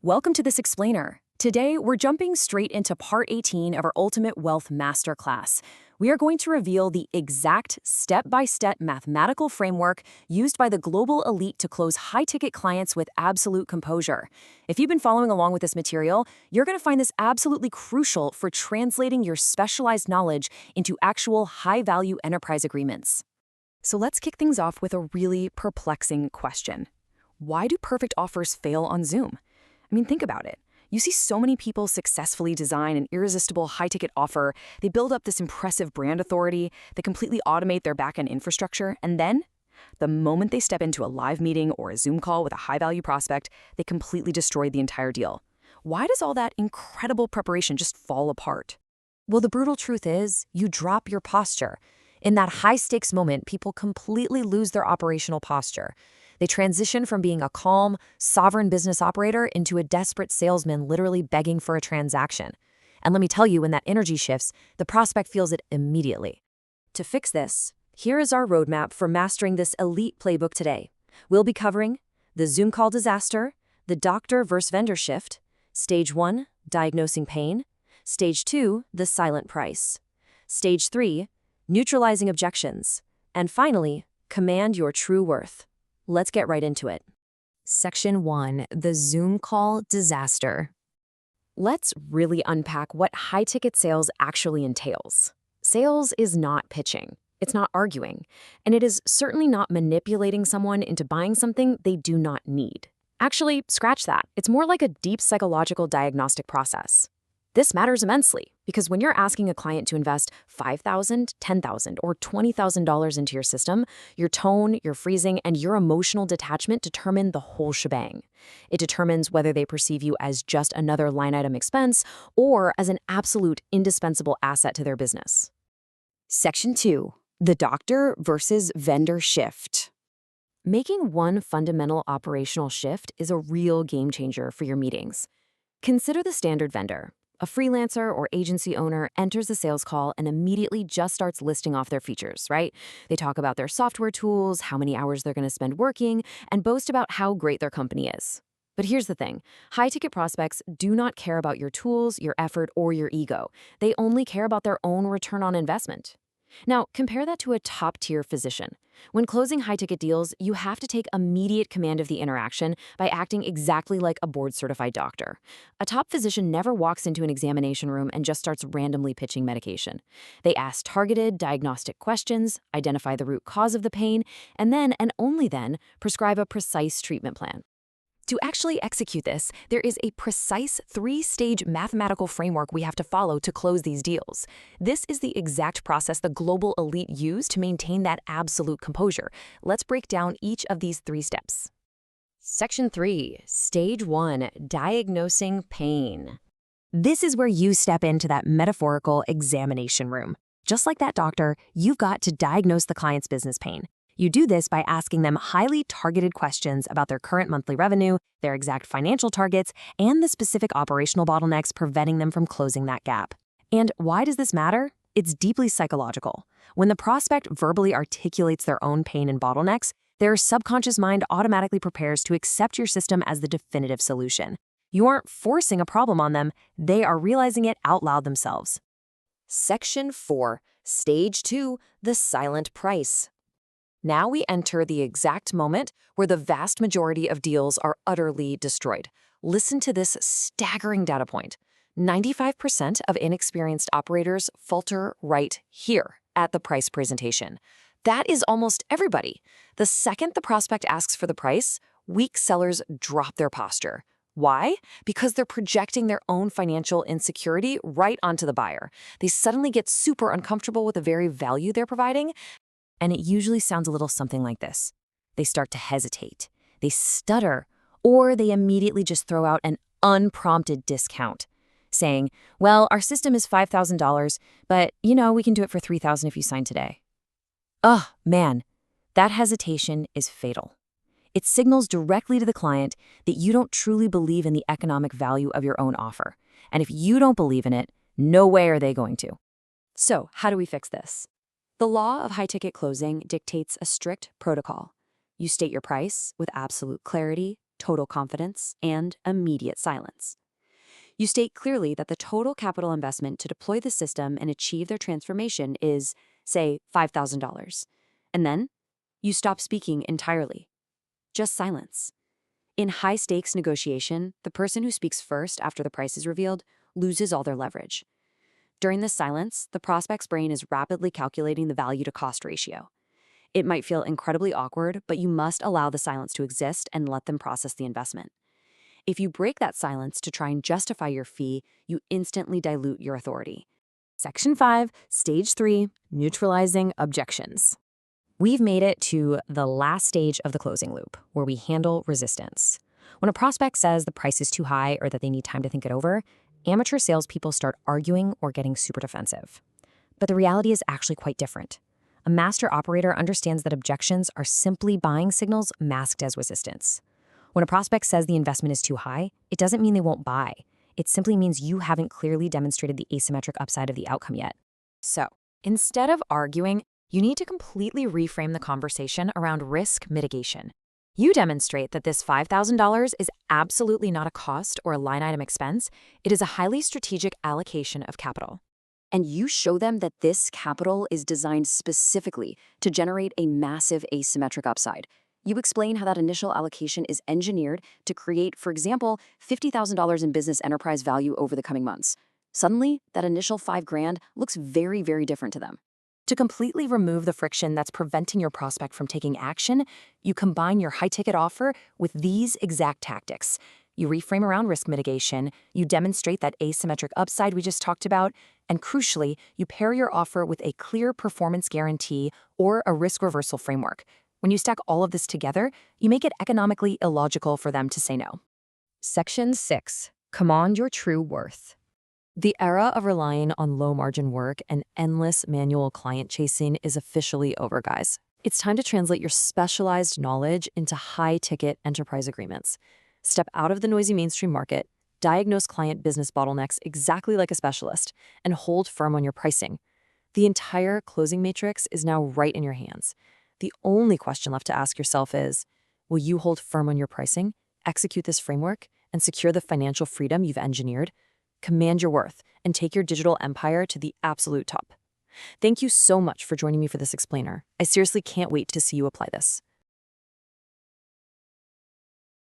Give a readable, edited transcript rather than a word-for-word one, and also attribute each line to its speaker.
Speaker 1: Welcome to this explainer. Today, we're jumping straight into part 18 of our Ultimate Wealth Masterclass. We are going to reveal the exact step-by-step mathematical framework used by the global elite to close high-ticket clients with absolute composure. If you've been following along with this material, you're going to find this absolutely crucial for translating your specialized knowledge into actual high-value enterprise agreements. So let's kick things off with a really perplexing question. Why do perfect offers fail on Zoom? Think about it. You see so many people successfully design an irresistible high-ticket offer, they build up this impressive brand authority, they completely automate their back-end infrastructure, and then, the moment they step into a live meeting or a Zoom call with a high-value prospect, they completely destroy the entire deal. Why does all that incredible preparation just fall apart? Well, the brutal truth is, you drop your posture. In that high-stakes moment, people completely lose their operational posture. They transition from being a calm, sovereign business operator into a desperate salesman literally begging for a transaction. And let me tell you, when that energy shifts, the prospect feels it immediately. To fix this, here is our roadmap for mastering this elite playbook today. We'll be covering the Zoom call disaster, the doctor versus vendor shift, Stage 1, diagnosing pain, Stage 2, the silent price, Stage 3, neutralizing objections, and finally, command your true worth. Let's get right into it. Section 1, the Zoom call disaster. Let's really unpack what high-ticket sales actually entails. Sales is not pitching. It's not arguing. And it is certainly not manipulating someone into buying something they do not need. Actually, scratch that. It's more like a deep psychological diagnostic process. This matters immensely because when you're asking a client to invest $5,000, $10,000, or $20,000 into your system, your tone, your phrasing, and your emotional detachment determine the whole shebang. It determines whether they perceive you as just another line item expense or as an absolute indispensable asset to their business. Section 2, the doctor versus vendor shift. Making one fundamental operational shift is a real game changer for your meetings. Consider the standard vendor. A freelancer or agency owner enters a sales call and immediately just starts listing off their features, right? They talk about their software tools, how many hours they're going to spend working, and boast about how great their company is. But here's the thing. High-ticket prospects do not care about your tools, your effort, or your ego. They only care about their own return on investment. Now, compare that to a top-tier physician. When closing high-ticket deals, you have to take immediate command of the interaction by acting exactly like a board-certified doctor. A top physician never walks into an examination room and just starts randomly pitching medication. They ask targeted, diagnostic questions, identify the root cause of the pain, and then, and only then, prescribe a precise treatment plan. To actually execute this, there is a precise 3-stage mathematical framework we have to follow to close these deals. This is the exact process the global elite use to maintain that absolute composure. Let's break down each of these 3 steps. Section 3, Stage 1, diagnosing pain. This is where you step into that metaphorical examination room. Just like that doctor, you've got to diagnose the client's business pain. You do this by asking them highly targeted questions about their current monthly revenue, their exact financial targets, and the specific operational bottlenecks preventing them from closing that gap. And why does this matter? It's deeply psychological. When the prospect verbally articulates their own pain and bottlenecks, their subconscious mind automatically prepares to accept your system as the definitive solution. You aren't forcing a problem on them, they are realizing it out loud themselves. Section 4, Stage 2, the silent price. Now we enter the exact moment where the vast majority of deals are utterly destroyed. Listen to this staggering data point. 95% of inexperienced operators falter right here at the price presentation. That is almost everybody. The second the prospect asks for the price, weak sellers drop their posture. Why? Because they're projecting their own financial insecurity right onto the buyer. They suddenly get super uncomfortable with the very value they're providing. And it usually sounds a little something like this. They start to hesitate, they stutter, or they immediately just throw out an unprompted discount, saying, well, our system is $5,000, but we can do it for $3,000 if you sign today. Oh, man, that hesitation is fatal. It signals directly to the client that you don't truly believe in the economic value of your own offer. And if you don't believe in it, no way are they going to. So, how do we fix this? The law of high-ticket closing dictates a strict protocol. You state your price with absolute clarity, total confidence, and immediate silence. You state clearly that the total capital investment to deploy the system and achieve their transformation is, say, $5,000. And then you stop speaking entirely. Just silence. In high-stakes negotiation, the person who speaks first after the price is revealed loses all their leverage. During this silence, the prospect's brain is rapidly calculating the value-to-cost ratio. It might feel incredibly awkward, but you must allow the silence to exist and let them process the investment. If you break that silence to try and justify your fee, you instantly dilute your authority. Section 5, Stage 3, Neutralizing Objections. We've made it to the last stage of the closing loop, where we handle resistance. When a prospect says the price is too high or that they need time to think it over, amateur salespeople start arguing or getting super defensive. But the reality is actually quite different. A master operator understands that objections are simply buying signals masked as resistance. When a prospect says the investment is too high, it doesn't mean they won't buy. It simply means you haven't clearly demonstrated the asymmetric upside of the outcome yet. So, instead of arguing, you need to completely reframe the conversation around risk mitigation. You demonstrate that this $5,000 is absolutely not a cost or a line item expense. It is a highly strategic allocation of capital. And you show them that this capital is designed specifically to generate a massive asymmetric upside. You explain how that initial allocation is engineered to create, for example, $50,000 in business enterprise value over the coming months. Suddenly, that initial $5,000 looks very, very different to them. To completely remove the friction that's preventing your prospect from taking action, you combine your high-ticket offer with these exact tactics. You reframe around risk mitigation, you demonstrate that asymmetric upside we just talked about, and crucially, you pair your offer with a clear performance guarantee or a risk reversal framework. When you stack all of this together, you make it economically illogical for them to say no. Section 6. Command your true worth. The era of relying on low-margin work and endless manual client chasing is officially over, guys. It's time to translate your specialized knowledge into high-ticket enterprise agreements. Step out of the noisy mainstream market, diagnose client business bottlenecks exactly like a specialist, and hold firm on your pricing. The entire closing matrix is now right in your hands. The only question left to ask yourself is, will you hold firm on your pricing, execute this framework, and secure the financial freedom you've engineered? Command your worth and take your digital empire to the absolute top. Thank you so much for joining me for this explainer. I seriously can't wait to see you apply this.